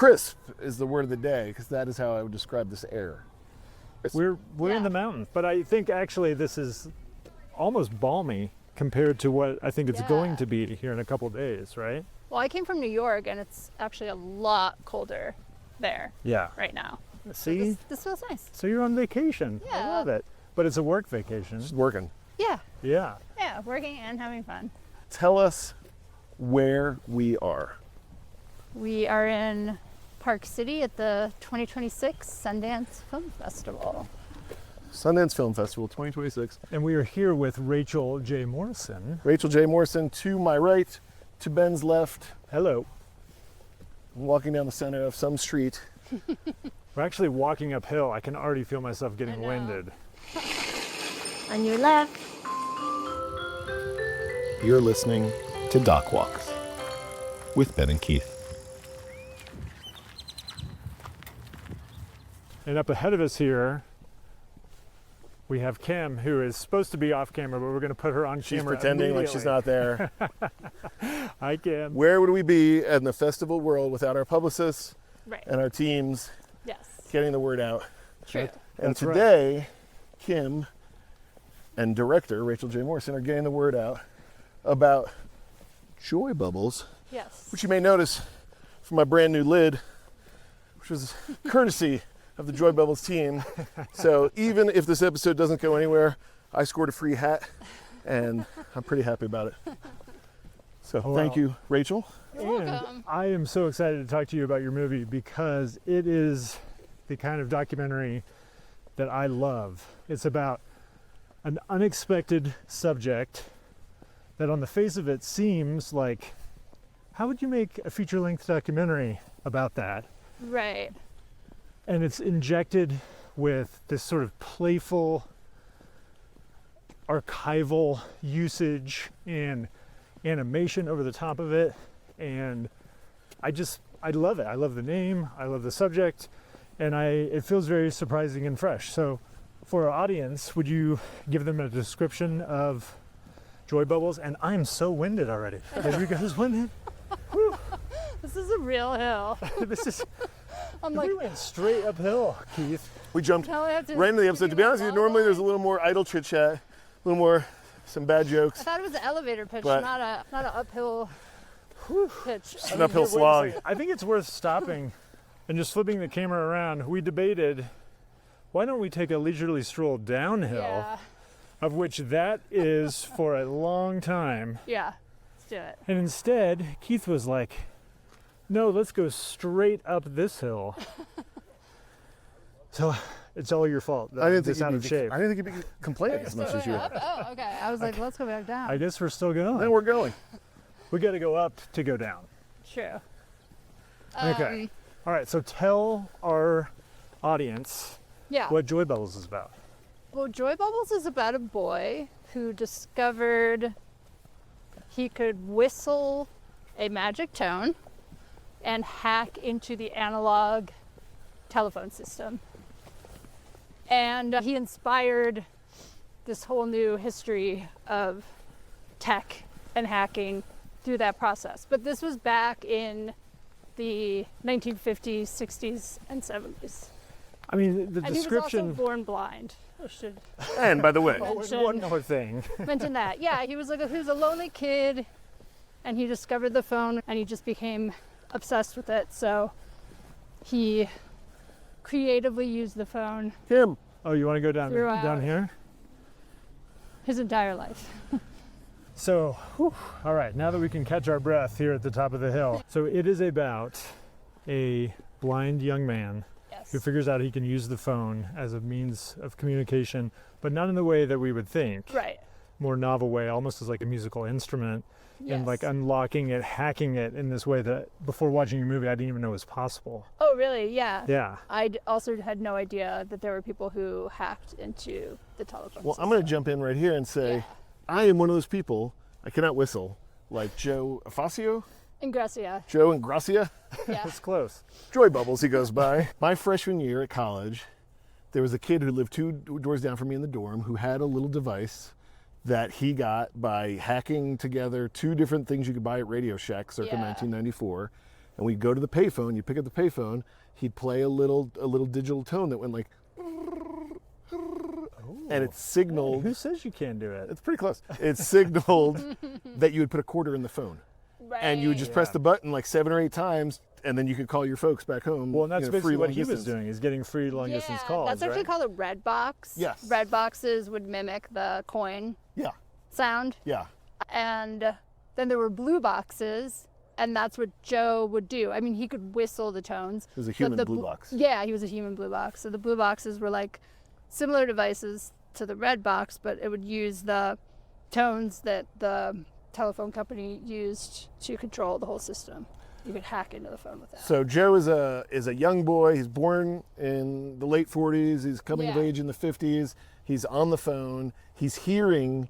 crisp is the word of the day, because that is how I would describe this air. We're in the mountains, but I think actually this is almost balmy compared to what I think it's going to be here in a couple of days, right? Well, I came from New York, and it's actually a lot colder there right now. See? So this feels nice. So you're on vacation. Yeah. I love it. But it's a work vacation. Just working. Yeah. Yeah. Yeah, working and having fun. Tell us where we are. We are in Park City at the 2026 Sundance Film Festival. Sundance Film Festival 2026. And we are here with Rachael J. Morrison. Rachael J. Morrison to my right, to Ben's left. Hello. I'm walking down the center of some street. We're actually walking uphill. I can already feel myself getting winded. On your left. You're listening to Dock Walks with Ben and Keith. And up ahead of us here, we have Kim, who is supposed to be off camera, but we're going to put her on camera. She's pretending like she's not there. Hi, Kim. Where would we be in the festival world without our publicists and our teams getting the word out? True. And today, Kim and director Rachael J. Morrison are getting the word out about Joybubbles, which you may notice from my brand new lid, which was courtesy of the Joybubbles team. So even if this episode doesn't go anywhere, I scored a free hat, and I'm pretty happy about it. So thank you, Rachael. You're welcome. I am so excited to talk to you about your movie because it is the kind of documentary that I love. It's about an unexpected subject that on the face of it seems like, how would you make a feature-length documentary about that? Right. And it's injected with this sort of playful archival usage and animation over the top of it. And I love it. I love the name, I love the subject, and it feels very surprising and fresh. So for our audience, would you give them a description of Joybubbles? And I'm so winded already. Are you guys winded? This is a real hill. We went straight uphill, Keith. We jumped right into the episode. To be honest with you, normally there's a little more idle chit chat, a little more, some bad jokes. I thought it was an elevator pitch, not an uphill pitch. It's an uphill slog. I think it's worth stopping and just flipping the camera around. We debated, why don't we take a leisurely stroll downhill, of which that is for a long time. Yeah, let's do it. And instead, Keith was like, no, let's go straight up this hill. So it's all your fault. I didn't think out of shape. I didn't think you'd be complaining as much as you were. Oh, okay. I was like, let's go back down. I guess we're still going. Then we're going. We got to go up to go down. True. Okay. All right. So tell our audience what Joybubbles is about. Well, Joybubbles is about a boy who discovered he could whistle a magic tone and hack into the analog telephone system. And he inspired this whole new history of tech and hacking through that process. But this was back in the 1950s, 60s, and 70s. I mean, the and description... he was also born blind. And by the way, one more thing. Mention that. Yeah, he was a lonely kid, and he discovered the phone, and he just became obsessed with it. So he creatively used the phone. Kim. Oh, you want to go down here? His entire life. So, all right, now that we can catch our breath here at the top of the hill. So it is about a blind young man who figures out he can use the phone as a means of communication, but not in the way that we would think. Right. More novel way, almost as like a musical instrument, and like unlocking it, hacking it in this way that before watching your movie I didn't even know was possible. Oh, really? Yeah. Yeah. I also had no idea that there were people who hacked into the telephone system. I'm going to jump in right here and say, I am one of those people. I cannot whistle like Joe Engressia. Joe Engressia. Yeah. It's close. Joybubbles, he goes by. My freshman year at college, there was a kid who lived 2 doors down from me in the dorm who had a little device that he got by hacking together 2 different things you could buy at Radio Shack circa 1994 and we'd go to the payphone. You pick up the payphone. He'd play a little digital tone that went like, and it signaled. Hey, who says you can't do it? It's pretty close. It signaled that you would put a quarter in the phone, and you would just press the button like 7 or 8 times, and then you could call your folks back home. Well, and that's basically what he distance. was doing, is getting free long distance calls. That's actually right? called a red box. Yes. Red boxes would mimic the coin sound. Yeah. And then there were blue boxes, and that's what Joe would do. I mean, he could whistle the tones. It was a human blue box. Yeah, he was a human blue box. So the blue boxes were like similar devices to the red box, but it would use the tones that the telephone company used to control the whole system. You could hack into the phone with that. So Joe is a young boy. He's born in the late 40s. He's coming of age in the 50s. He's on the phone. He's hearing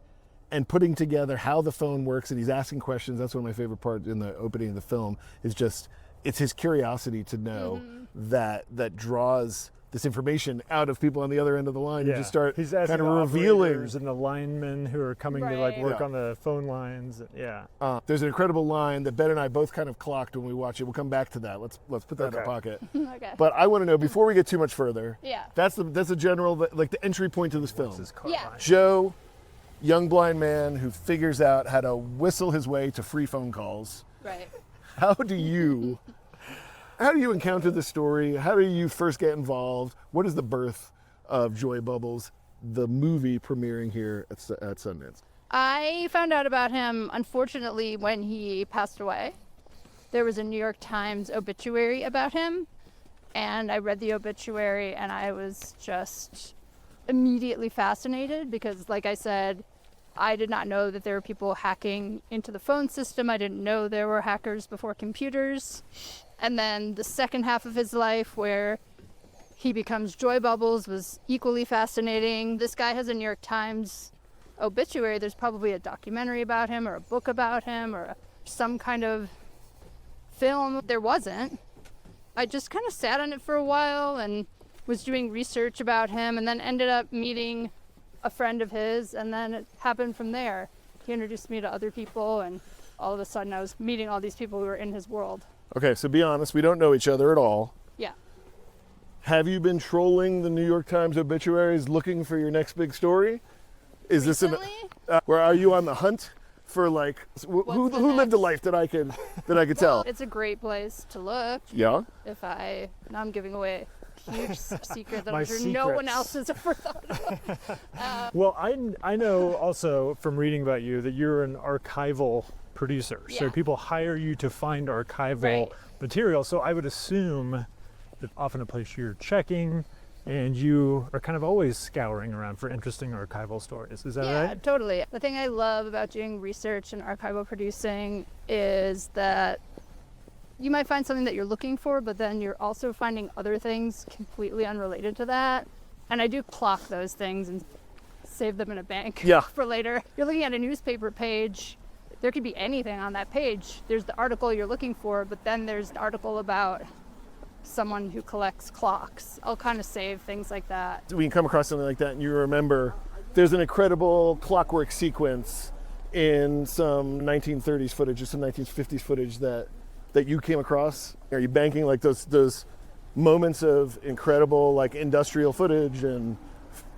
and putting together how the phone works, and he's asking questions. That's one of my favorite parts in the opening of the film, is just, it's his curiosity to know that draws this information out of people on the other end of the line. You just start He's kind asking of the revealing. operators and the linemen who are coming to like work on the phone lines. Yeah. There's an incredible line that Ben and I both kind of clocked when we watch it. We'll come back to that. Let's put that in our pocket. Okay. But I want to know, before we get too much further, Yeah. that's the general, like the entry point to this film. Yeah. Joe, young blind man who figures out how to whistle his way to free phone calls. Right. How do you encounter the story? How do you first get involved? What is the birth of Joybubbles, the movie premiering here at Sundance? I found out about him, unfortunately, when he passed away. There was a New York Times obituary about him, and I read the obituary, and I was just immediately fascinated because, like I said, I did not know that there were people hacking into the phone system. I didn't know there were hackers before computers. And then the second half of his life, where he becomes Joybubbles, was equally fascinating. This guy has a New York Times obituary. There's probably a documentary about him or a book about him or some kind of film. There wasn't. I just kind of sat on it for a while and was doing research about him, and then ended up meeting a friend of his, and then it happened from there. He introduced me to other people, and all of a sudden I was meeting all these people who were in his world. Okay, so be honest, we don't know each other at all. Yeah. Have you been trolling the New York Times obituaries looking for your next big story? Is Recently? this where are you on the hunt for like who lived a life that I could tell? It's a great place to look. Yeah. Now I'm giving away a huge secret that My I'm sure no one secrets. else has ever thought of. Well, I know also from reading about you that you're an archival producer. So Yeah. people hire you to find archival material. So I would assume that often a place you're checking, and you are kind of always scouring around for interesting archival stories. Is that Yeah, right? totally. The thing I love about doing research and archival producing is that you might find something that you're looking for, but then you're also finding other things completely unrelated to that. And I do clock those things and save them in a bank for later. You're looking at a newspaper page. There could be anything on that page. There's the article you're looking for, but then there's an article about someone who collects clocks. I'll kind of save things like that. We can come across something like that and you remember there's an incredible clockwork sequence in some 1930s footage or some 1950s footage that you came across. Are you banking like those moments of incredible like industrial footage and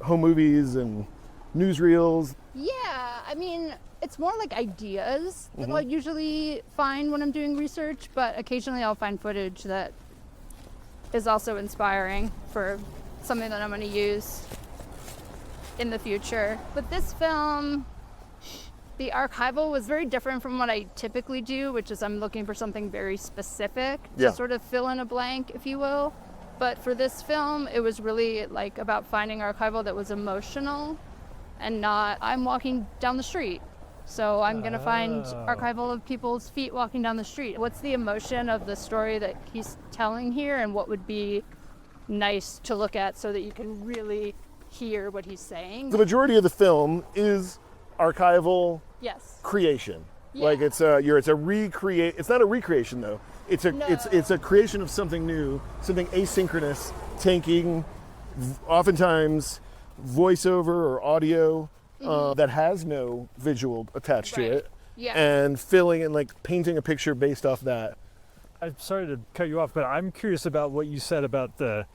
home movies and newsreels? Yeah, I mean, it's more like ideas that I'll usually find when I'm doing research, but occasionally I'll find footage that is also inspiring for something that I'm going to use in the future. But this film, the archival was very different from what I typically do, which is I'm looking for something very specific to sort of fill in a blank, if you will. But for this film, it was really like about finding archival that was emotional and not, I'm walking down the street, so I'm going to find archival of people's feet walking down the street. What's the emotion of the story that he's telling here, and what would be nice to look at so that you can really hear what he's saying? The majority of the film is archival creation. Yeah. Like it's a recreation though. It's a creation of something new, something asynchronous, taking oftentimes voiceover or audio that has no visual attached to it, and filling and like painting a picture based off that. I'm sorry to cut you off, but I'm curious about what you said about the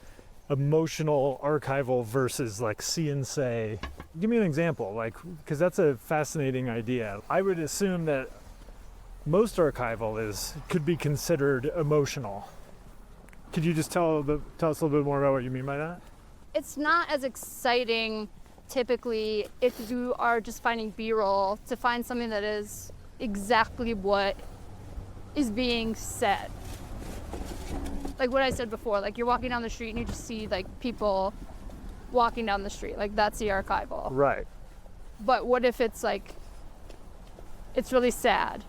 emotional archival versus like see and say. Give me an example, like, because that's a fascinating idea. I would assume that most archival could be considered emotional. Could you just tell us a little bit more about what you mean by that? It's not as exciting typically if you are just finding B-roll to find something that is exactly what is being said. Like what I said before, like you're walking down the street and you just see like people walking down the street, like that's the archival. Right. But what if it's like, it's really sad?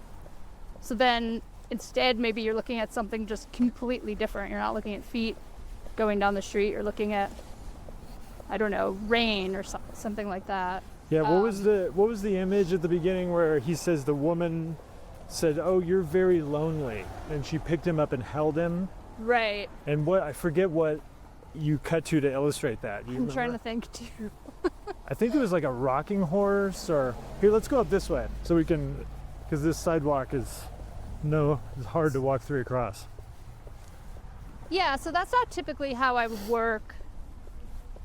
So then instead maybe you're looking at something just completely different. You're not looking at feet going down the street, you're looking at, I don't know, rain or something like that. Yeah, what was the image at the beginning where he says the woman said, "Oh, you're very lonely," and she picked him up and held him? Right. And I forget what you cut to illustrate that. I'm trying to think too. I think it was like a rocking horse, or here, let's go up this way so we can, because this sidewalk is hard to walk through across. Yeah, so that's not typically how I would work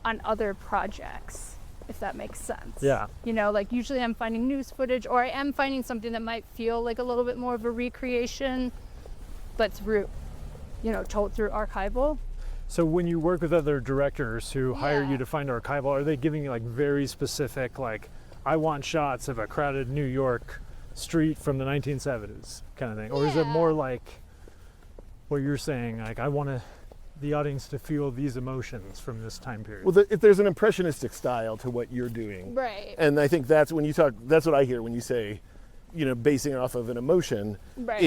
on other projects, if that makes sense. Yeah. You know, like usually I'm finding news footage, or I am finding something that might feel like a little bit more of a recreation, but through, told through archival. So when you work with other directors who hire you to find archival, are they giving you like very specific, like, I want shots of a crowded New York street from the 1970s kind of thing? Or is it more like what you're saying, like, I want the audience to feel these emotions from this time period? Well, if there's an impressionistic style to what you're doing. Right. And I think that's when you talk, that's what I hear when you say, basing it off of an emotion, right.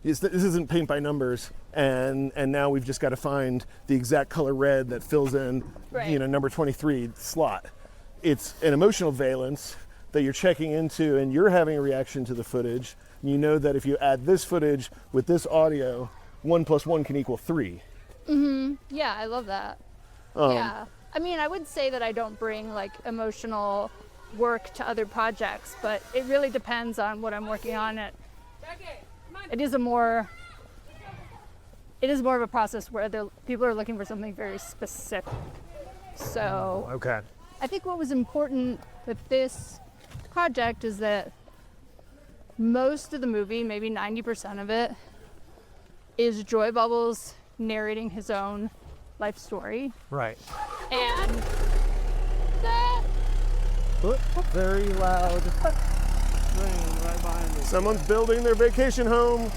This isn't paint by numbers, and now we've just got to find the exact color red that fills in, number 23 slot. It's an emotional valence that you're checking into, and you're having a reaction to the footage. And you know that if you add this footage with this audio, 1 + 1 can equal 3. Mm-hmm. Yeah, I love that. Yeah. I mean, I would say that I don't bring like emotional work to other projects, but it really depends on what I'm working on. It is more of a process where people are looking for something very specific. So okay. I think what was important with this project is that most of the movie, maybe 90% of it, is Joybubbles narrating his own life story. Right. And very loud rain right behind me. Someone's building their vacation home.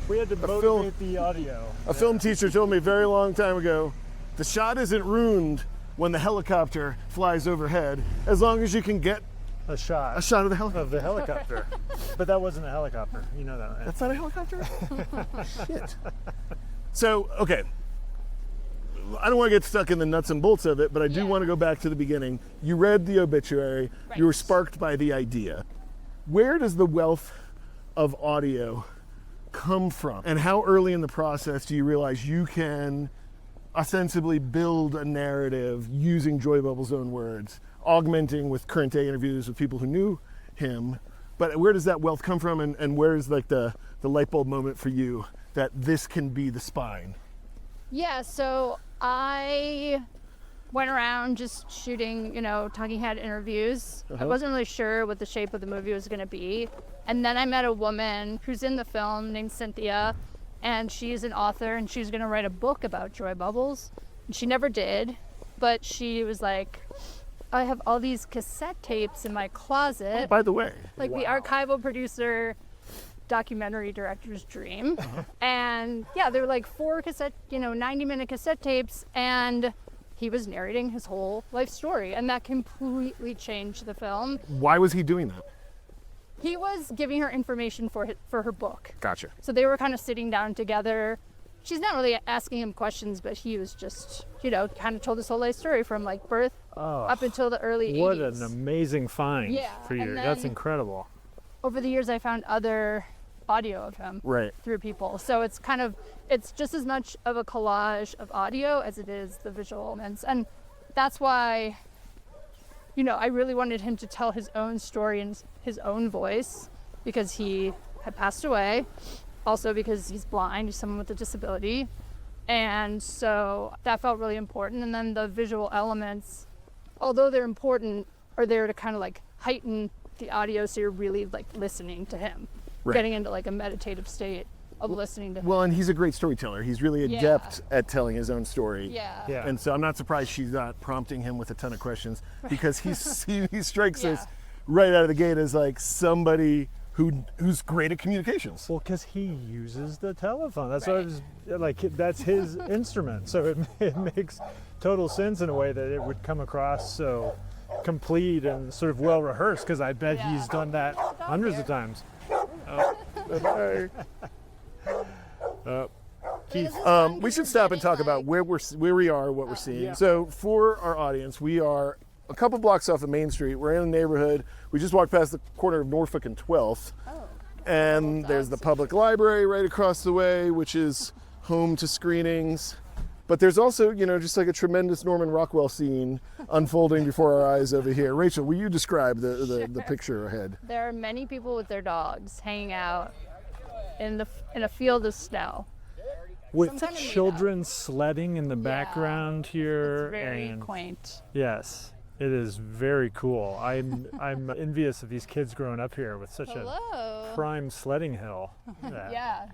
We had to motivate the audio. A film teacher told me a very long time ago, the shot isn't ruined when the helicopter flies overhead, as long as you can get a shot of the helicopter. Of the helicopter. But that wasn't a helicopter. You know that, right? That's not a helicopter? Shit. So, okay. I don't want to get stuck in the nuts and bolts of it, but I do want to go back to the beginning. You read the obituary. Right. You were sparked by the idea. Where does the wealth of audio come from? And how early in the process do you realize you can ostensibly build a narrative using Joybubbles' own words, augmenting with current day interviews with people who knew him? But where does that wealth come from, and where is like the light bulb moment for you that this can be the spine? Yeah, so I went around just shooting, talking head interviews. I wasn't really sure what the shape of the movie was going to be. And then I met a woman who's in the film named Cynthia, and she's an author, and she's going to write a book about Joybubbles. And she never did, but she was like, I have all these cassette tapes in my closet. Oh, by the way. Like the archival producer, documentary director's dream. And yeah, there were like 4 cassette, 90-minute cassette tapes, and he was narrating his whole life story, and that completely changed the film. Why was he doing that? He was giving her information for her book. Gotcha. So they were kind of sitting down together. She's not really asking him questions, but he was just, kind of told his whole life story from like birth up until the early 80s. What an amazing find for you. That's incredible. Over the years, I found other audio of him Right. through people. So it's just as much of a collage of audio as it is the visual elements. And that's why, I really wanted him to tell his own story in his own voice, because he had passed away. Also because he's blind, he's someone with a disability. And so that felt really important. And then the visual elements, although they're important, are there to kind of like heighten the audio, so you're really like listening to him, getting into like a meditative state of listening to him. Well, and he's a great storyteller. He's really adept at telling his own story. Yeah. And so I'm not surprised she's not prompting him with a ton of questions, because he strikes us right out of the gate as like somebody who's great at communications. Well, because he uses the telephone. That's what I was like. That's his instrument. So it makes total sense in a way that it would come across so complete and sort of well rehearsed. Because I bet he's done that hundreds of times. Keith, we should stop and talk about where we are, what we're seeing. Yeah. So for our audience, we are a couple blocks off of Main Street. We're in a neighborhood. We just walked past the corner of Norfolk and 12th. And there's the public library right across the way, which is home to screenings. But there's also, just like a tremendous Norman Rockwell scene unfolding before our eyes over here. Rachel, will you describe the picture ahead? There are many people with their dogs hanging out in a field of snow. With children sledding in the background here. It's very and quaint. Yes, it is very cool. I'm envious of these kids growing up here with such a prime sledding hill. Yeah.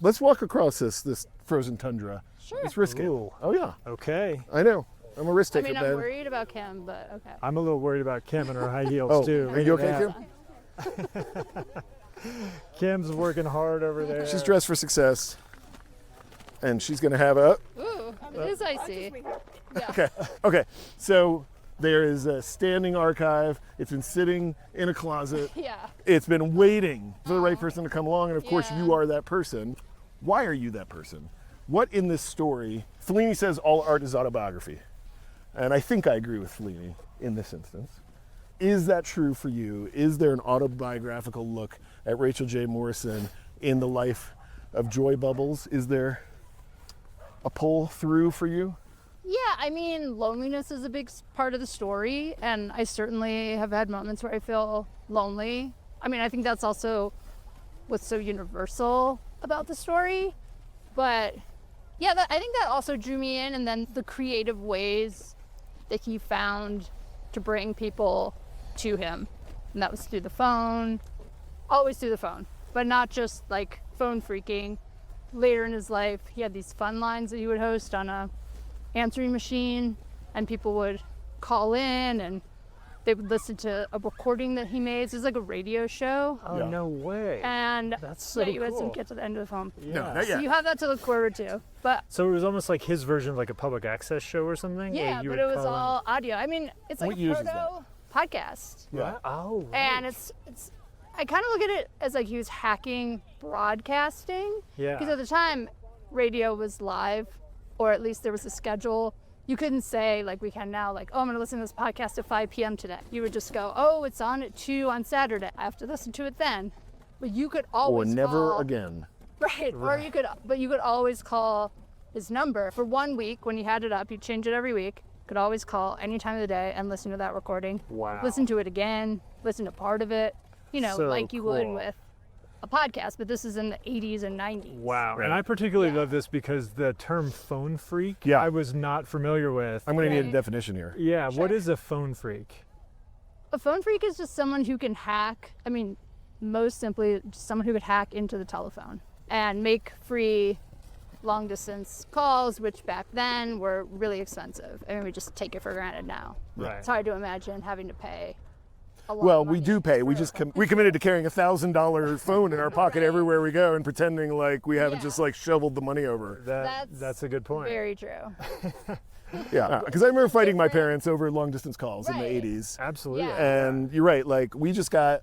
Let's walk across this frozen tundra. Sure. Let's risk it. Ooh. Oh, yeah. Okay. I know. I'm a risk taker, I'm Ben. worried about Kim, but okay. I'm a little worried about Kim and her high heels too. Are you okay, Kim? Kim's working hard over there. She's dressed for success. And she's going to have a... Ooh, it is icy. Yeah. Okay. So there is a standing archive. It's been sitting in a closet. Yeah. It's been waiting for the right person to come along. And of course, Yeah. you are that person. Why are you that person? What in this story... Fellini says all art is autobiography. And I think I agree with Fellini in this instance. Is that true for you? Is there an autobiographical look at Rachael J. Morrison in the life of Joybubbles? Is there a pull through for you? Yeah, loneliness is a big part of the story, and I certainly have had moments where I feel lonely. I think that's also what's so universal about the story. But yeah, I think that also drew me in, and then the creative ways that he found to bring people to him. And that was through the phone, always through the phone, but not just like phone phreaking. Later in his life, he had these fun lines that he would host on a answering machine, and people would call in and they would listen to a recording that he made. So it was like a radio show. Oh, no way. And That's so you guys cool. didn't get to the end of the phone. No, not So yet. you have that to look forward to. But So it was almost like his version of like a public access show or something? yeah, Where you but would it was call in? all audio. It's like What a years is that? proto-podcast. Yeah. Oh, right. And it's I kind of look at it as like he was hacking broadcasting. Yeah. Because at the time, radio was live, or at least there was a schedule. You couldn't say like we can now, like, oh, I'm going to listen to this podcast at 5 p.m. today. You would just go, oh, it's on at 2 on Saturday. I have to listen to it then. But you could Or always never call, again. Right. Or you could always call his number. For 1 week, when you had it up, you'd change it every week. Could always call any time of the day and listen to that recording. Wow. Listen to it again, listen to part of it, So like you would cool. with a podcast, but this is in the 80s and 90s. Wow. Right. And I particularly love this because the term phone phreak, Yeah. I was not familiar with. I'm going to need a Right. definition here. Yeah, what Sure. is a phone phreak? A phone phreak is just someone who can hack, most simply, just someone who could hack into the telephone and make free long distance calls, which back then were really expensive. We just take it for granted now. Right. It's hard to imagine having to pay a lot Well, of we money do pay. We for just a phone. we committed to carrying $1,000 phone in our pocket everywhere we go and pretending like we haven't Yeah. just like shoveled the money over. That's a good point. Very true. Yeah, because I remember fighting my parents over long distance calls in the Right. 80s. Absolutely. Yeah. And you're right, like I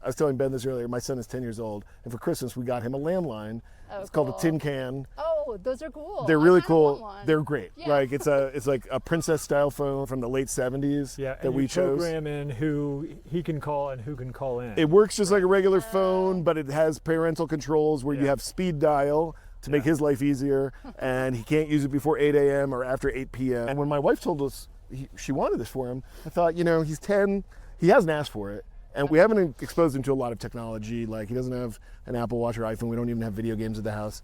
was telling Ben this earlier, my son is 10 years old, and for Christmas we got him a landline. Oh, It's called a cool. tin can. Oh, Oh, those are cool. They're really I kinda want cool. one. They're great. Yeah. Like it's like a princess style phone from the late 70s that we chose. Program in who he can call and who can call in. It works just like a regular phone, but it has parental controls where you have speed dial to make his life easier, and he can't use it before 8 a.m. or after 8 p.m. And when my wife told us she wanted this for him, I thought, he's 10, he hasn't asked for it, and we haven't exposed him to a lot of technology. Like, he doesn't have an Apple Watch or iPhone. We don't even have video games at the house.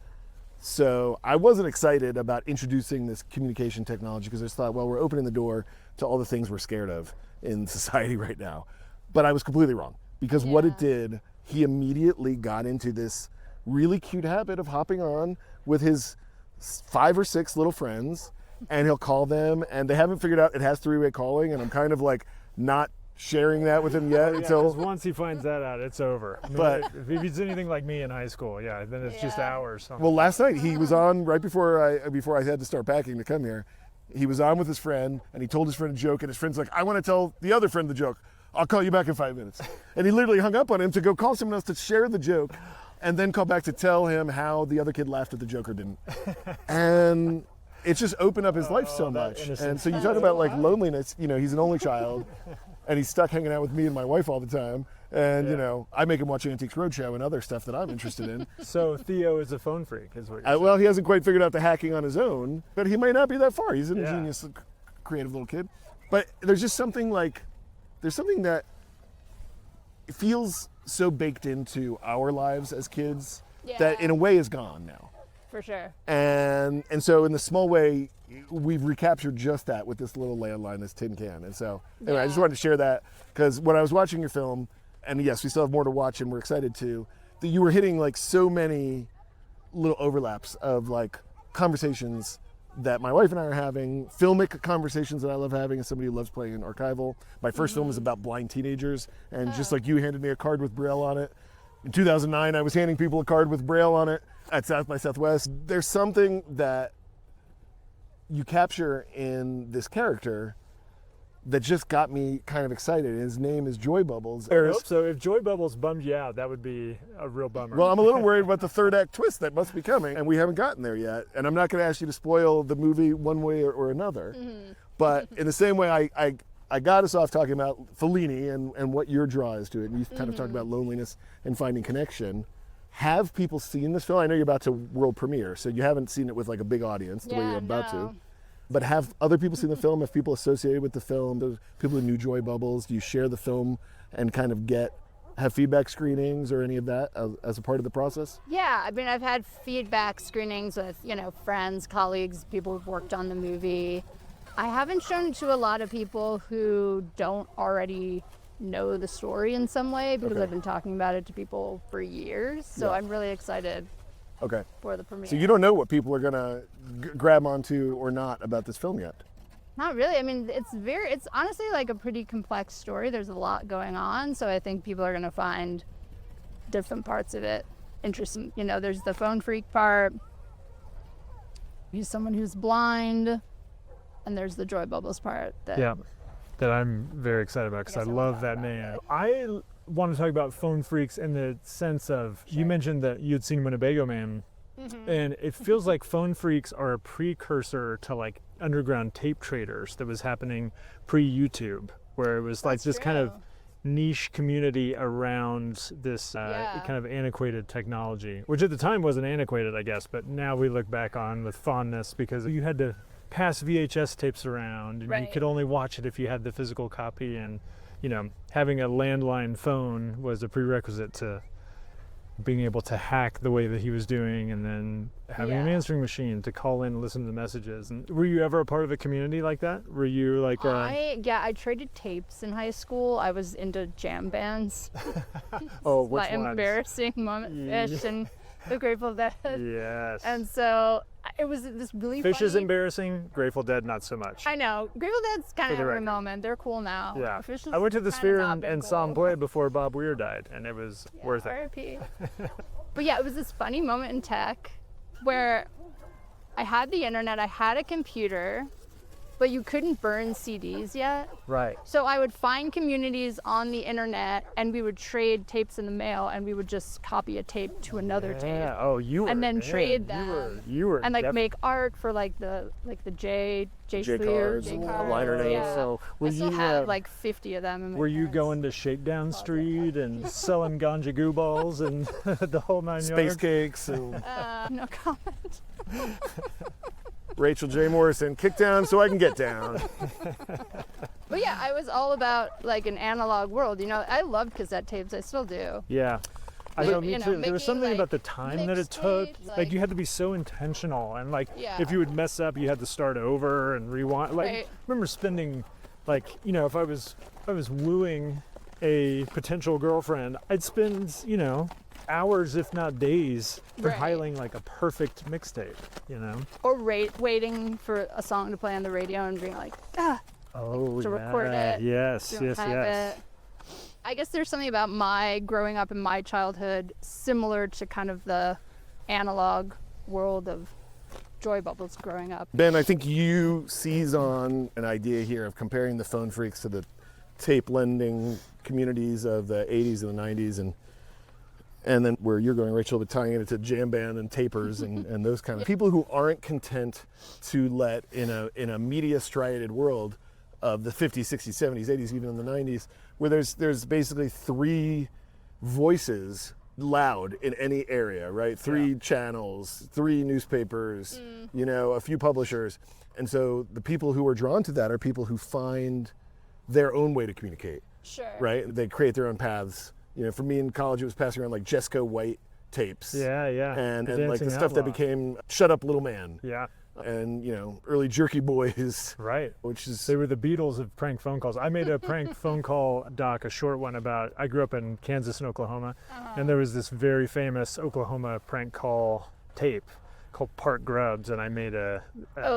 So I wasn't excited about introducing this communication technology because I just thought, well, we're opening the door to all the things we're scared of in society right now. But I was completely wrong, because what it did, he immediately got into this really cute habit of hopping on with his 5 or 6 little friends, and he'll call them, and they haven't figured out it has 3-way calling, and I'm kind of like not sharing that with him yet until once he finds that out, it's over. But if he's anything like me in high school, then it's just hours. Well, last night he was on right before I had to start packing to come here. He was on with his friend, and he told his friend a joke, and his friend's like, I want to tell the other friend the joke. I'll call you back in 5 minutes. And he literally hung up on him to go call someone else to share the joke, and then call back to tell him how the other kid laughed at the joke or didn't. And it just opened up his life so much. And so you talk about like loneliness, he's an only child, and he's stuck hanging out with me and my wife all the time. And, I make him watch Antiques Roadshow and other stuff that I'm interested in. So Theo is a phone freak, is what you're saying. Well, he hasn't quite figured out the hacking on his own, but he might not be that far. He's an ingenious, creative little kid. But there's just something that feels so baked into our lives as kids that in a way is gone now. For sure. And so in the small way, we've recaptured just that with this little landline, this tin can. And so anyway, I just wanted to share that, because when I was watching your film, and yes, we still have more to watch and we're excited to, that you were hitting like so many little overlaps of like conversations that my wife and I are having, filmic conversations that I love having as somebody who loves playing in archival. My first film is about blind teenagers, and just like you handed me a card with Braille on it, in 2009 I was handing people a card with Braille on it at South by Southwest. There's something that you capture in this character that just got me kind of excited. His name is Joybubbles. So if Joybubbles bummed you out, that would be a real bummer. Well, I'm a little worried about the third act twist that must be coming, and we haven't gotten there yet. And I'm not going to ask you to spoil the movie one way or another. Mm-hmm. But in the same way, I got us off talking about Fellini and what your draw is to it. And you kind of talked about loneliness and finding connection. Have people seen this film? I know you're about to world premiere, so you haven't seen it with like a big audience the way you're about to. But have other people seen the film? Have people associated with the film? Those people who knew Joybubbles, do you share the film and kind of have feedback screenings or any of that as a part of the process? Yeah, I mean, I've had feedback screenings with, friends, colleagues, people who've worked on the movie. I haven't shown it to a lot of people who don't already know the story in some way, because I've been talking about it to people for years. So I'm really excited for the premiere. So you don't know what people are gonna grab onto or not about this film yet? Not really. I mean, it's honestly like a pretty complex story. There's a lot going on, so I think people are gonna find different parts of it interesting. There's the phone freak part. He's someone who's blind, and there's the Joybubbles part that I'm very excited about, because I love that name. I want to talk about phone freaks in the sense of, you mentioned that you'd seen Winnebago Man, and it feels like phone freaks are a precursor to like underground tape traders that was happening pre-YouTube, where it was like this kind of niche community around this kind of antiquated technology, which at the time wasn't antiquated, I guess, but now we look back on with fondness, because you had to pass VHS tapes around, and you could only watch it if you had the physical copy, and having a landline phone was a prerequisite to being able to hack the way that he was doing, and then having an answering machine to call in and listen to the messages. And were you ever a part of a community like that? Were you like I traded tapes in high school. I was into jam bands. Oh, which my ones? Embarrassing moment, Phish and the Grateful Dead. Yes. And so it was this really Phish funny... is embarrassing, Grateful Dead not so much. I know. Grateful Dead's kind of a moment. They're cool now. Yeah. Phish is I went to the Sphere and saw him cool. play before Bob Weir died, and it was worth it. R.I.P. But yeah, it was this funny moment in tech where I had the internet, I had a computer, but you couldn't burn CDs yet. Right. So I would find communities on the internet, and we would trade tapes in the mail, and we would just copy a tape to another tape. Yeah. Oh, you were. And then yeah, trade them. You were. And like make art for like the J cards, liner notes. Yeah. So I still have like 50 of them in my were you parents' going to Shakedown Street and selling ganja goo balls and the whole 9 Space yards? cakes. And no comment. Rachael J. Morrison, kick down so I can get down. But yeah, I was all about like an analog world. You know, I loved cassette tapes. I still do. Yeah. I Like, know, me you know, too. There was making, something like, about the time that it took. mixtapes, Like you had to be so intentional, and like Yeah. if you would mess up, you had to start over and rewind. Like Right. I remember spending, like if I was wooing a potential girlfriend, I'd spend hours, if not days, compiling like a perfect mixtape. Or waiting for a song to play on the radio and being like, Oh, to yeah. record it. Yes, don't yes, have yes. it. I guess there's something about my growing up in my childhood similar to kind of the analog world of Joybubbles growing up. Ben, I think you seize on an idea here of comparing the phone phreaks to the tape lending communities of the 80s and the 90s, and then where you're going, Rachel, but tying it into jamband and tapers and those kind of people who aren't content to let in a media striated world of the 50s, 60s, 70s, 80s, even in the 90s, where there's basically 3 voices loud in any area, right? 3 channels, 3 newspapers, a few publishers. And so the people who are drawn to that are people who find their own way to communicate. Sure. Right? They create their own paths. For me in college, it was passing around like Jesco White tapes. Yeah, yeah. And The like the Dancing stuff that Outlaw. became Shut Up Little Man. Yeah. And, early Jerky Boys. Right. Which is... They were the Beatles of prank phone calls. I made a prank phone call doc, a short one about, I grew up in Kansas and Oklahoma, and there was this very famous Oklahoma prank call tape called Park Grubs, and I made a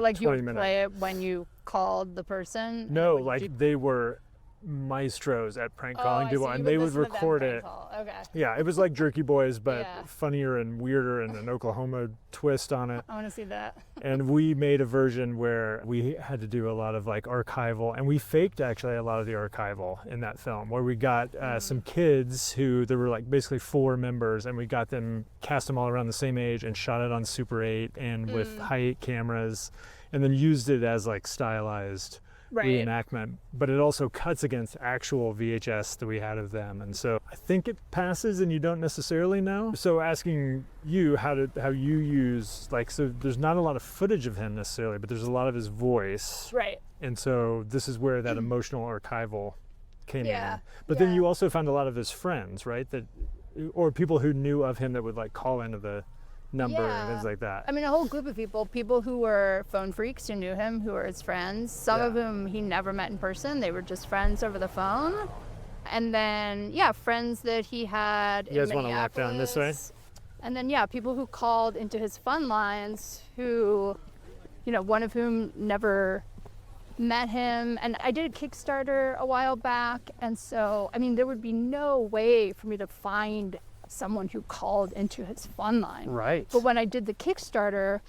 like you 20 would minute. play it when you called the person? No, Would like you- they were maestros at prank Oh, calling I people, see. You and they would listen to them record prank it. call. Okay. Yeah, it was like Jerky Boys, but Yeah. funnier and weirder and an Oklahoma twist on it. I want to see that. And we made a version where we had to do a lot of like archival, and we faked actually a lot of the archival in that film, where we got some kids who, there were like basically 4 members, and we got them, cast them all around the same age and shot it on Super 8 and with high cameras, and then used it as like stylized reenactment, but it also cuts against actual VHS that we had of them, and so I think it passes, and you don't necessarily know. So asking you how you use, like, so there's not a lot of footage of him necessarily, but there's a lot of his voice, Right. and so this is where that emotional archival came Yeah, in. But then yeah. you also found a lot of his friends, right, that, or people who knew of him that would like call into the number and things like that. I mean, a whole group of people who were phone phreaks who knew him, who were his friends. Some of whom he never met in person. They were just friends over the phone. And then, friends that he had in You guys want to walk down this way? Minneapolis. And then, people who called into his fun lines who, one of whom never met him. And I did a Kickstarter a while back. And so, I mean, there would be no way for me to find someone who called into his fun line. Right. But when I did the Kickstarter,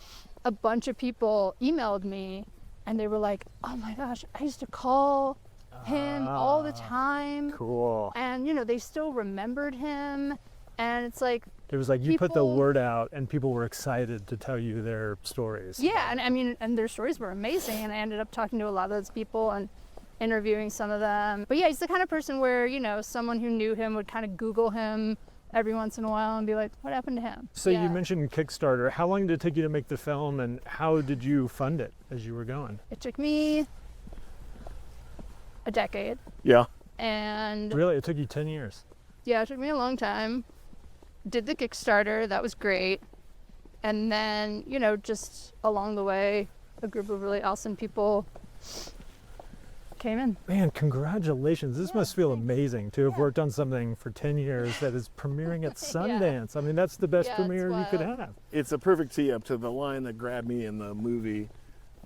a bunch of people emailed me and they were like, oh my gosh, I used to call him all the time. Cool. And, they still remembered him. And it's like, It was like you put the people- word out and people were excited to tell you their stories. yeah, and I mean, and their stories were amazing. And I ended up talking to a lot of those people and interviewing some of them. But yeah, he's the kind of person where, someone who knew him would kind of Google him every once in a while and be like, what happened to him? So you mentioned Kickstarter. How long did it take you to make the film, and how did you fund it as you were going? It took me a decade. Yeah. And Really? It took you 10 years? yeah, it took me a long time. Did the Kickstarter, that was great. And then, just along the way, a group of really awesome people came in. Man, congratulations. This must feel amazing to have worked on something for 10 years that is premiering at Sundance. I mean, that's the best Yeah, premiere it's you could wild. have. It's a perfect tee up to the line that grabbed me in the movie.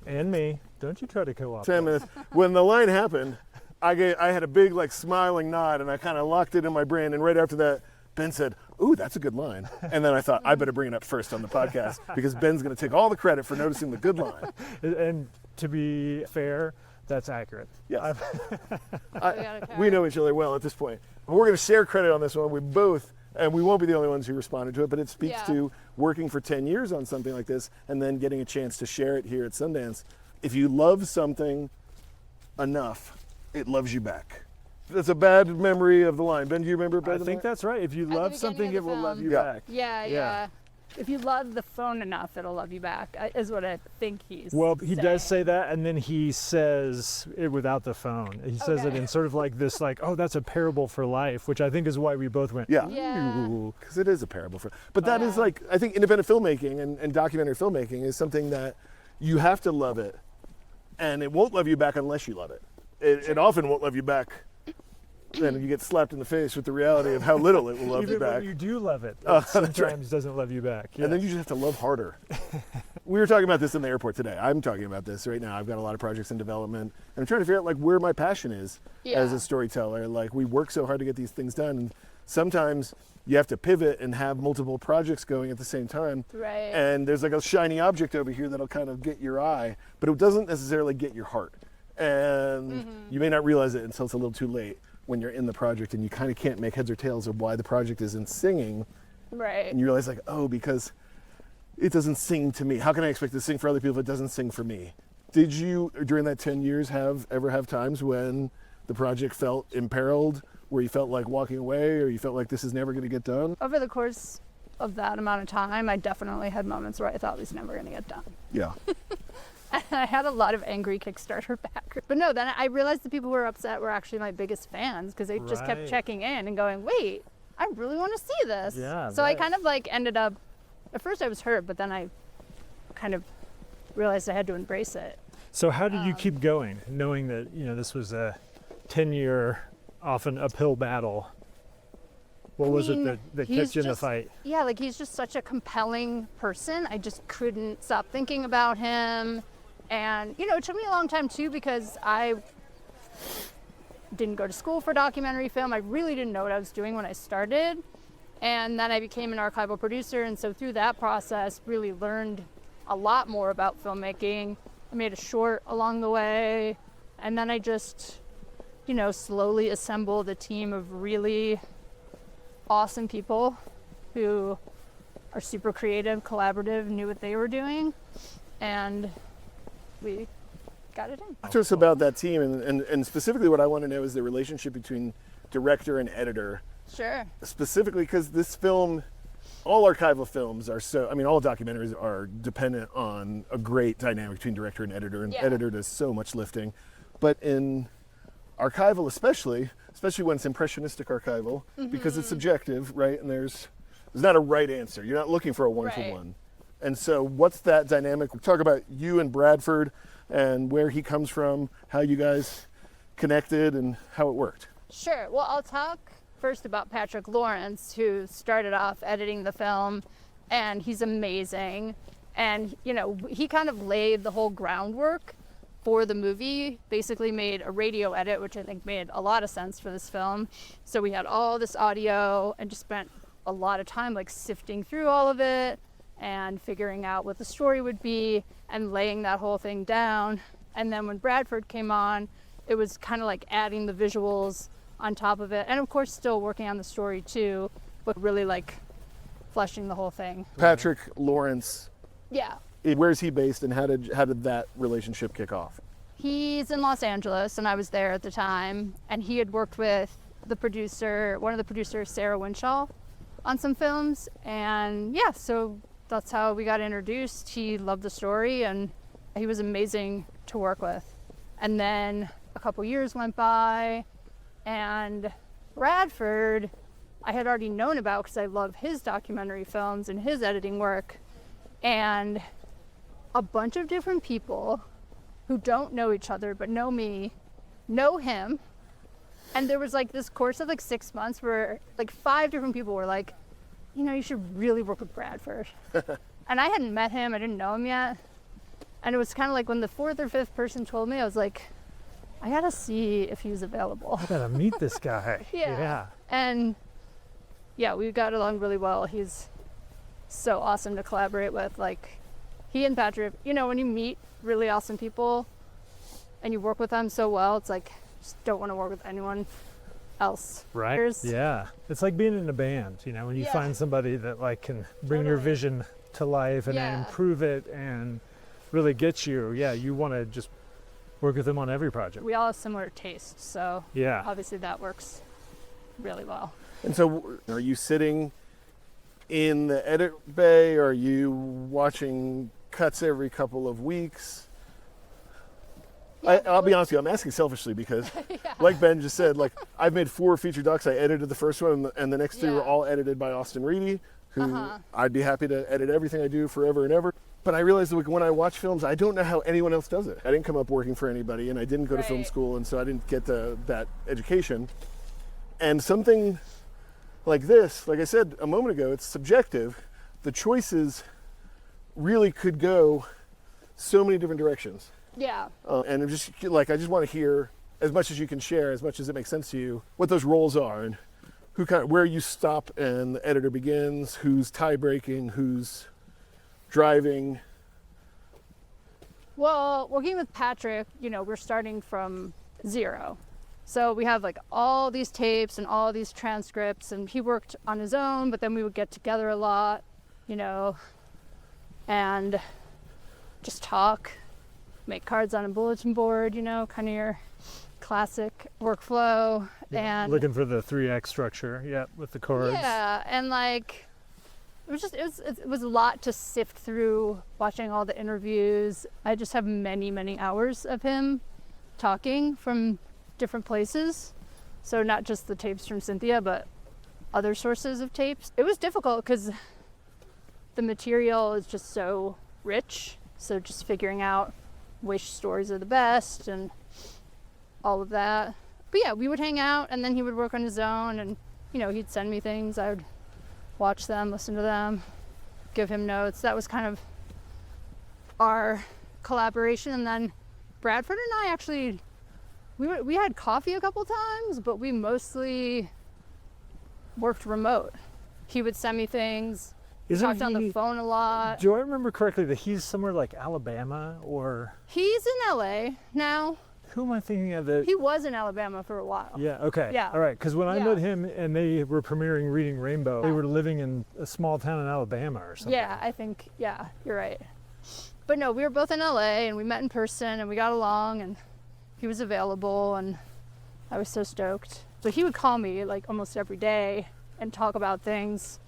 And me. Don't you try to co-opt 10 minutes. When the line happened, I had a big like smiling nod, and I kind of locked it in my brain. And right after that, Ben said, "Ooh, that's a good line." And then I thought, I better bring it up first on the podcast because Ben's going to take all the credit for noticing the good line. And to be fair, that's accurate. Yeah. We know each other well at this point. We're going to share credit on this one. We both, and we won't be the only ones who responded to it, but it speaks to working for 10 years on something like this and then getting a chance to share it here at Sundance. If you love something enough, it loves you back. That's a bad memory of the line. Ben, do you remember better I think that's right. If you love something, it will love you back. Yeah. If you love the phone enough, it'll love you back, is what I think he's he does say that, and then he says it without the phone. He says it in sort of like this, like, oh, that's a parable for life, which I think is why we both went, ooh. Because it is a parable for, but that is like, I think independent filmmaking and documentary filmmaking is something that you have to love it, and it won't love you back unless you love it. It often won't love you back. Then you get slapped in the face with the reality of how little it will love you back. Even when you do love it, sometimes doesn't love you back. And then you just have to love harder. We were talking about this in the airport today. I'm talking about this right now. I've got a lot of projects in development, and I'm trying to figure out like where my passion is as a storyteller. Like, we work so hard to get these things done, and sometimes you have to pivot and have multiple projects going at the same time. Right. And there's like a shiny object over here that'll kind of get your eye, but it doesn't necessarily get your heart. And you may not realize it until it's a little too late when you're in the project and you kind of can't make heads or tails of why the project isn't singing. Right. And you realize like, oh, because it doesn't sing to me. How can I expect to sing for other people if it doesn't sing for me? Did you, during that 10 years, ever have times when the project felt imperiled, where you felt like walking away, or you felt like this is never going to get done? Over the course of that amount of time, I definitely had moments where I thought it was never going to get done. Yeah. I had a lot of angry Kickstarter backers. But no, then I realized the people who were upset were actually my biggest fans, because they just kept checking in and going, wait, I really want to see this. Yeah, so I kind of like ended up, at first I was hurt, but then I kind of realized I had to embrace it. So how did you keep going, knowing that, this was a 10-year, often uphill battle? What was it that kept you in the fight? Yeah, like, he's just such a compelling person. I just couldn't stop thinking about him. And, it took me a long time, too, because I didn't go to school for documentary film. I really didn't know what I was doing when I started. And then I became an archival producer. And so through that process, really learned a lot more about filmmaking. I made a short along the way. And then I just, slowly assembled a team of really awesome people who are super creative, collaborative, knew what they were doing, and we got it in. Talk to us about that team, and specifically what I want to know is the relationship between director and editor. Sure. Specifically because this film, all archival films are all documentaries are dependent on a great dynamic between director and editor editor does so much lifting. But in archival especially when it's impressionistic archival, because it's subjective, right? And there's not a right answer. You're not looking for a one-for-one. And so what's that dynamic? We'll talk about you and Bradford and where he comes from, how you guys connected and how it worked. Sure. Well, I'll talk first about Patrick Lawrence, who started off editing the film, and he's amazing. And, he kind of laid the whole groundwork for the movie, basically made a radio edit, which I think made a lot of sense for this film. So we had all this audio and just spent a lot of time like sifting through all of it and figuring out what the story would be and laying that whole thing down. And then when Bradford came on, it was kind of like adding the visuals on top of it. And of course, still working on the story too, but really like fleshing the whole thing. Patrick Lawrence. Yeah. Where's he based, and how did that relationship kick off? He's in Los Angeles, and I was there at the time, and he had worked with one of the producers, Sarah Winshaw, on some films, and so that's how we got introduced. He loved the story, and he was amazing to work with. And then a couple years went by, and Bradford, I had already known about because I love his documentary films and his editing work, and a bunch of different people who don't know each other but know me, know him. And there was like this course of like 6 months where like 5 different people were like, you should really work with Bradford. And I hadn't met him, I didn't know him yet. And it was kind of like when the 4th or 5th person told me, I was like, I gotta see if he's available. I gotta meet this guy. Yeah. And we got along really well. He's so awesome to collaborate with. Like, he and Patrick, you know, when you meet really awesome people and you work with them so well, it's like, just don't want to work with anyone else. Right. Yeah. It's like being in a band, you know, when you find somebody that like can bring your vision to life and improve it and really get you. Yeah. You want to just work with them on every project. We all have similar tastes. So obviously that works really well. And so are you sitting in the edit bay? Or are you watching cuts every couple of weeks? I'll be honest with you, I'm asking selfishly because, like Ben just said, like I've made 4 feature docs. I edited the first one, and the next 3 were all edited by Austin Reedy, who I'd be happy to edit everything I do forever and ever. But I realized that when I watch films, I don't know how anyone else does it. I didn't come up working for anybody, and I didn't go to film school, and so I didn't get that education. And something like this, like I said a moment ago, it's subjective. The choices really could go so many different directions. Yeah. And I'm just like, I just want to hear as much as you can share, as much as it makes sense to you, what those roles are and where you stop and the editor begins, who's tie breaking, who's driving. Well, working with Patrick, you know, we're starting from 0. So we have like all these tapes and all these transcripts, and he worked on his own, but then we would get together a lot, you know, and just talk. Make cards on a bulletin board, you know, kind of your classic workflow. And looking for the 3x structure, with the cards. Yeah, and like it was a lot to sift through, watching all the interviews. I just have many hours of him talking from different places. So not just the tapes from Cynthia, but other sources of tapes. It was difficult because the material is just so rich. So just figuring out which stories are the best and all of that. But yeah, we would hang out, and then he would work on his own, and you know, he'd send me things. I would watch them, listen to them, give him notes. That was kind of our collaboration. And then Bradford and I actually, we had coffee a couple times, but we mostly worked remote. He would send me things. Talked on the phone a lot. Do I remember correctly that he's somewhere like Alabama or? He's in LA now. Who am I thinking of? He was in Alabama for a while. Yeah, okay. Yeah. All right, because when I met him and they were premiering Reading Rainbow, they were living in a small town in Alabama or something. Yeah, I think, you're right. But no, we were both in LA and we met in person and we got along, and he was available and I was so stoked. So he would call me like almost every day and talk about things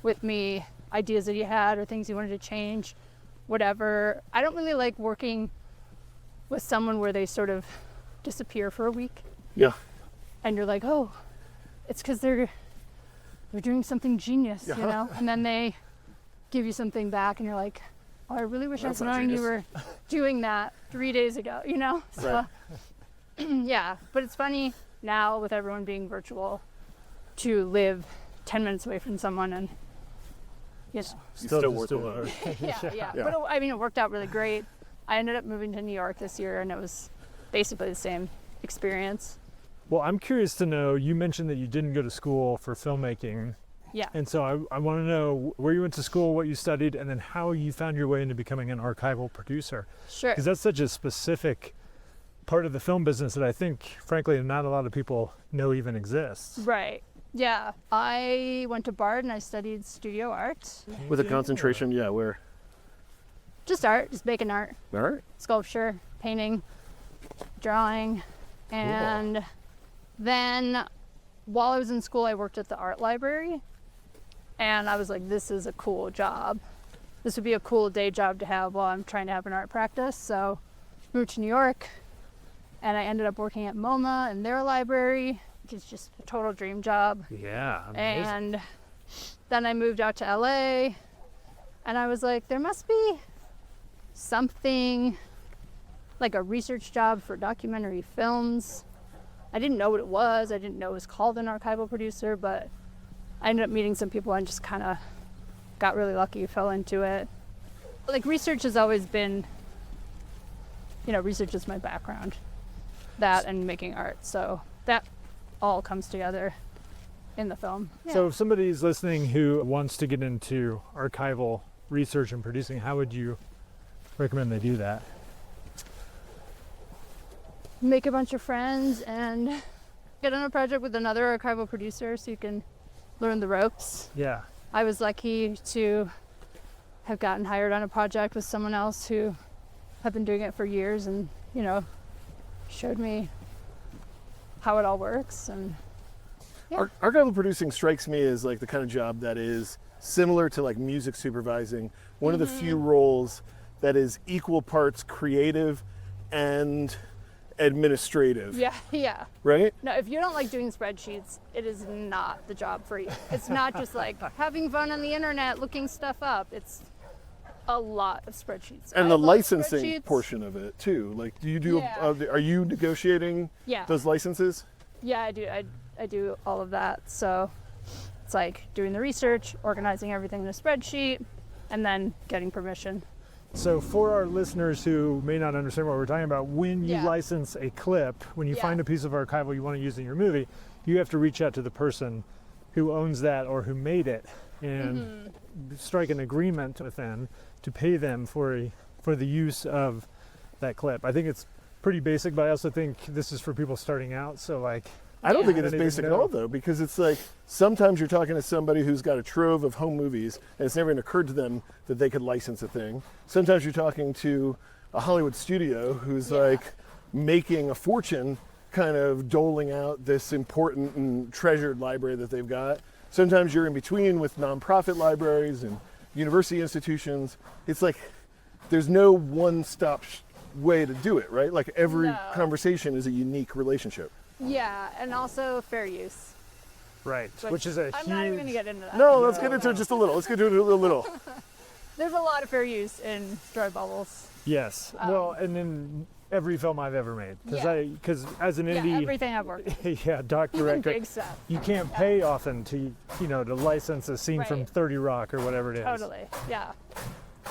with me, ideas that he had or things he wanted to change, whatever. I don't really like working with someone where they sort of disappear for a week. Yeah. And you're like, oh, it's because they're doing something genius, you know? And then they give you something back and you're like, oh, I really wish I was knowing you were doing that 3 days ago, you know? So, yeah, but it's funny now with everyone being virtual to live 10 minutes away from someone and, you know. Still working. Yeah. But I mean, it worked out really great. I ended up moving to New York this year, and it was basically the same experience. Well, I'm curious to know, you mentioned that you didn't go to school for filmmaking. Yeah. And so I want to know where you went to school, what you studied, and then how you found your way into becoming an archival producer. Sure. Because that's such a specific part of the film business that I think, frankly, not a lot of people know even exists. Right. Yeah. I went to Bard and I studied studio art. With a concentration, where? Just art, just making art. All right. Sculpture, painting, drawing. And then while I was in school, I worked at the art library. And I was like, this is a cool job. This would be a cool day job to have while I'm trying to have an art practice. So moved to New York and I ended up working at MoMA in their library, which is just a total dream job. Yeah, amazing. And then I moved out to LA and I was like, there must be something like a research job for documentary films. I didn't know what it was. I didn't know it was called an archival producer, but I ended up meeting some people and just kind of got really lucky, fell into it. Like research has always been, research is my background, that and making art. So that all comes together in the film. Yeah. So if somebody's listening who wants to get into archival research and producing, how would you recommend they do that. Make a bunch of friends and get on a project with another archival producer so you can learn the ropes. Yeah. I was lucky to have gotten hired on a project with someone else who had been doing it for years and, you know, showed me how it all works. And yeah. Archival producing strikes me as like the kind of job that is similar to like music supervising, one of the few roles that is equal parts creative and administrative. Yeah. Right? No, if you don't like doing spreadsheets, it is not the job for you. It's not just like having fun on the internet, looking stuff up. It's a lot of spreadsheets. And the licensing portion of it too. Like, do you do? Are you negotiating those licenses? Yeah, I do. I do all of that. So it's like doing the research, organizing everything in a spreadsheet, and then getting permission. So for our listeners who may not understand what we're talking about, when you license a clip, when you find a piece of archival you want to use in your movie, you have to reach out to the person who owns that or who made it and strike an agreement with them to pay them for the use of that clip. I think it's pretty basic, but I also think this is for people starting out. So like, I don't think it is basic at all, though, because it's like sometimes you're talking to somebody who's got a trove of home movies and it's never even occurred to them that they could license a thing. Sometimes you're talking to a Hollywood studio who's like making a fortune kind of doling out this important and treasured library that they've got. Sometimes you're in between with nonprofit libraries and university institutions. It's like there's no one-stop way to do it, right? Like every conversation is a unique relationship. Yeah, and also fair use. Right, which is a I'm not even going to get into that. No, let's get into it just a little. Let's get into it a little. There's a lot of fair use in Joybubbles. Yes. Well, and in every film I've ever made. Because as an indie... everything I've worked on. doc director. Big stuff. You can't pay often to, to license a scene from 30 Rock or whatever it is. Totally, yeah.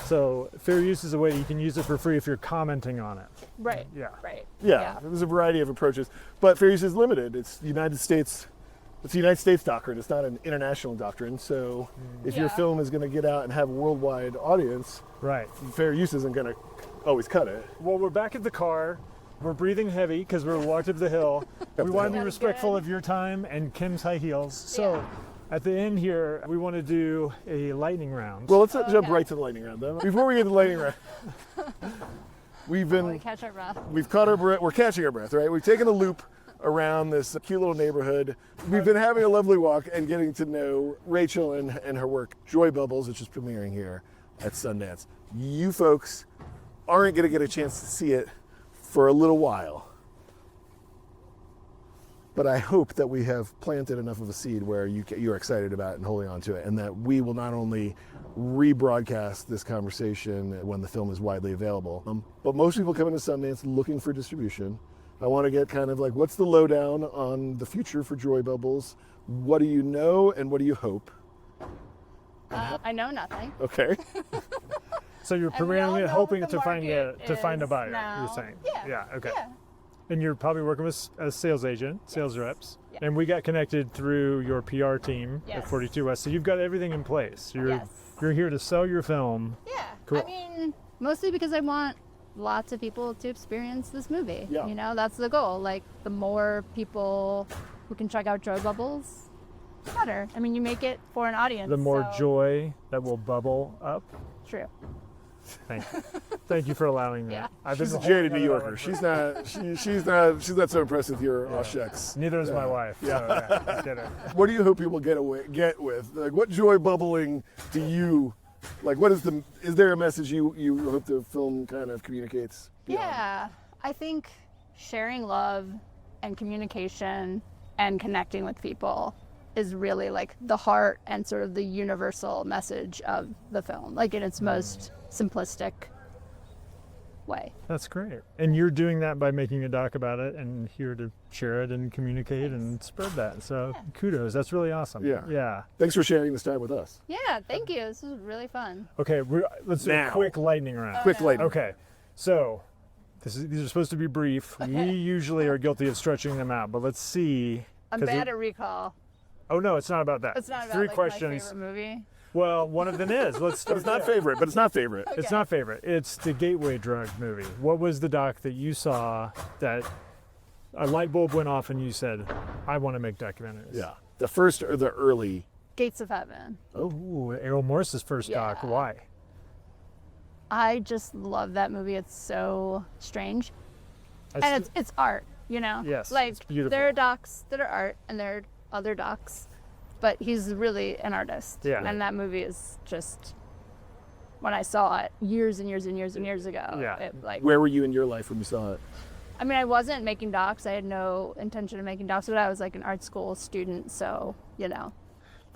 So fair use is a way that you can use it for free if you're commenting on it. Right. Yeah. Right. Yeah, there's a variety of approaches, but fair use is limited. It's the United States doctrine. It's not an international doctrine. So if your film is going to get out and have a worldwide audience, fair use isn't going to always cut it. Well, we're back at the car. We're breathing heavy because we're walked up the hill. We want to be respectful of your time and Kim's high heels. So. At the end here, we want to do a lightning round. Well, let's jump right to the lightning round, though. Before we get to the lightning round, we catch our breath. We've caught our breath. We're catching our breath, right? We've taken a loop around this cute little neighborhood. We've been having a lovely walk and getting to know Rachel and her work, Joybubbles, which is premiering here at Sundance. You folks aren't going to get a chance to see it for a little while. But I hope that we have planted enough of a seed where you're excited about it and holding on to it, and that we will not only rebroadcast this conversation when the film is widely available, but most people come into Sundance looking for distribution. I want to get kind of like, what's the lowdown on the future for Joybubbles? What do you know and what do you hope? I know nothing. Okay. So you're primarily hoping to find a buyer, now. you're saying? Yeah. Okay. Yeah. And you're probably working with a sales agent, sales reps. Yeah. And we got connected through your PR team at 42 West. So you've got everything in place. You're here to sell your film. Yeah. Cool. I mean, mostly because I want lots of people to experience this movie. Yeah. That's the goal. Like, the more people who can check out Joybubbles, the better. I mean, you make it for an audience. The more joy that will bubble up. True. Thank you for allowing me. Yeah. She's a jaded New Yorker. She's not so impressed with your shucks. Neither is my wife. So, I get it. What do you hope people get with? Like, what joy bubbling do you like? Is there a message you hope the film kind of communicates? Yeah, I think sharing love and communication and connecting with people is really like the heart and sort of the universal message of the film, like in its most simplistic way. That's great. And you're doing that by making a doc about it and here to share it and communicate and spread that. So kudos. That's really awesome. Yeah. Thanks for sharing this time with us. Yeah, thank you. This was really fun. Okay, let's do a quick lightning round. Lightning. Okay, so these are supposed to be brief. We usually are guilty of stretching them out, but let's see. I'm bad at recall. Oh no, it's not about that. It's not about 3 like, questions. my favorite movie. Well, one of them is. Let's But start it's not there. favorite. But it's not favorite. It's not favorite. It's the gateway drug movie. What was the doc that you saw that a light bulb went off and you said, I want to make documentaries? Yeah. The first or the early. Gates of Heaven. Oh, Errol Morris's first doc. Yeah. Why? I just love that movie. It's so strange. And it's art, you know? Yes, Like, it's beautiful. there are docs that are art and there are other docs, but he's really an artist. Yeah. And that movie is just, when I saw it years and years and years and years ago, Yeah. it, like, Where were you in your life when you saw it? I mean, I wasn't making docs. I had no intention of making docs, but I was like an art school student, so, you know.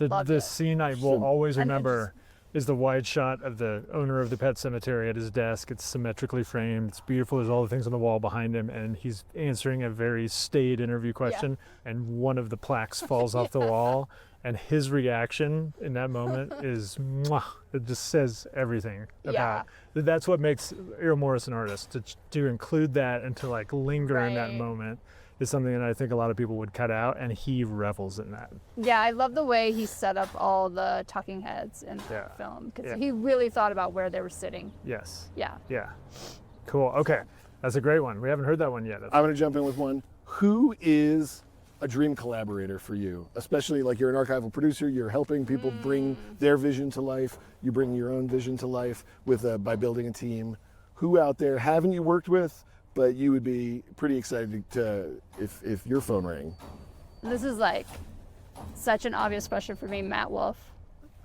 Loved The it. scene I will always And it remember is the wide shot of the owner of the pet cemetery at his desk. It's symmetrically framed. It's beautiful. There's all the things on the wall behind him, and he's answering a very staid interview question, and one of the plaques falls off the wall, and his reaction in that moment is, mwah, it just says everything about. That's what makes Errol Morris an artist. To include that and to like linger in that Right. moment is something that I think a lot of people would cut out, and he revels in that. Yeah, I love the way he set up all the talking heads in the Yeah. film, because Yeah. he really thought about where they were sitting. Yes. Yeah. Yeah. Cool. Okay. That's a great one. We haven't heard that one yet. I'm going to jump in with one. Who is a dream collaborator for you? Especially like you're an archival producer, you're helping people bring their vision to life. You bring your own vision to life by building a team. Who out there haven't you worked with, but you would be pretty excited to if your phone rang? This is like such an obvious question for me, Matt Wolf.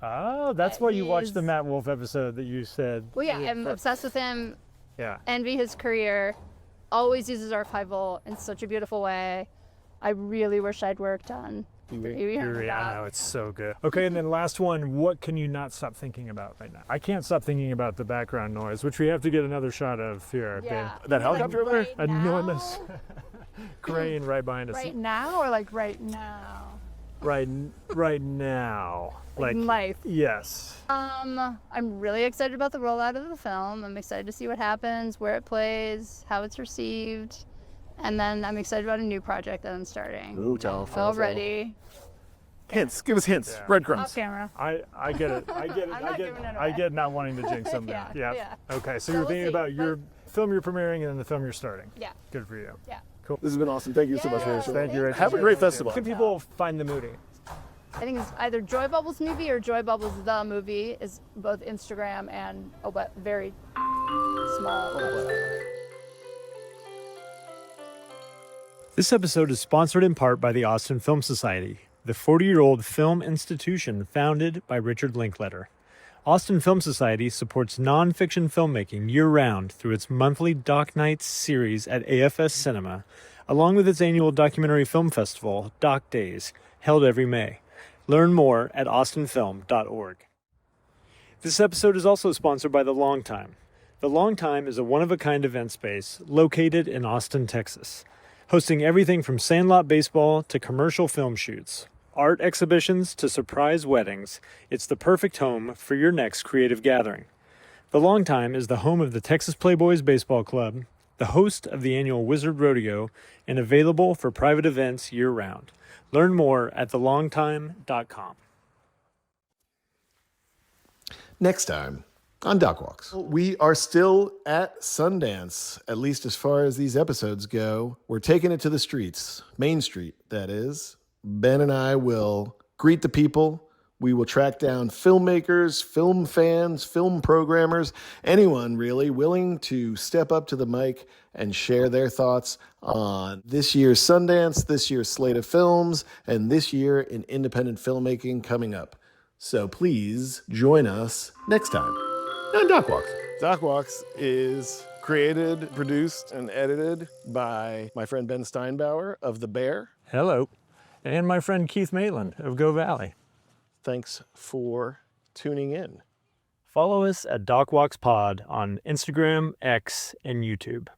Oh, that's why you watched the He's- Matt Wolf episode that you said. Well, yeah, I'm obsessed with him, Yeah. envy his career, always uses archival in such a beautiful way. I really wish I'd worked on I know, it's so good. Okay, and then last one, what can you not stop thinking about right now? I can't stop thinking about the background noise, which we have to get another shot of here. Yeah. That helicopter over there? Right Enormous now? crane right behind us. Right now or like right now? Right now. Like, Life. yes. I'm really excited about the rollout of the film. I'm excited to see what happens, where it plays, how it's received. And then I'm excited about a new project that I'm starting. Ooh, tell. Already. Hints. Give us hints. Yeah. Breadcrumbs. Off camera. I get it. I get it. I'm not giving it I away. get not wanting to jinx something. Yeah, yeah. Okay, so So you're we'll thinking see, about your film you're premiering and then the film you're starting. Yeah. Good for you. Yeah. This has been awesome. Thank you so much, Yeah. Rachel. Thank you, Rachel. Have a great festival. How can people find the movie? I think it's either Joybubbles movie or Joybubbles the movie is both Instagram and but very small website. This episode is sponsored in part by the Austin Film Society, the 40-year-old film institution founded by Richard Linklater. Austin Film Society supports nonfiction filmmaking year-round through its monthly Doc Nights series at AFS Cinema, along with its annual documentary film festival, Doc Days, held every May. Learn more at austinfilm.org. This episode is also sponsored by The Long Time. The Long Time is a one-of-a-kind event space located in Austin, Texas, hosting everything from sandlot baseball to commercial film shoots, art exhibitions to surprise weddings. It's the perfect home for your next creative gathering. The Long Time is the home of the Texas Playboys Baseball Club, the host of the annual Wizard Rodeo, and available for private events year-round. Learn more at thelongtime.com. Next time on Doc Walks. We are still at Sundance, at least as far as these episodes go. We're taking it to the streets, Main Street, that is. Ben and I will greet the people. We will track down filmmakers, film fans, film programmers, anyone really willing to step up to the mic and share their thoughts on this year's Sundance, this year's slate of films, and this year in independent filmmaking coming up. So please join us next time on Doc Walks. Doc Walks is created, produced, and edited by my friend Ben Steinbauer of The Bear. Hello. And my friend Keith Maitland of Go Valley. Thanks for tuning in. Follow us at DocWalksPod on Instagram, X, and YouTube.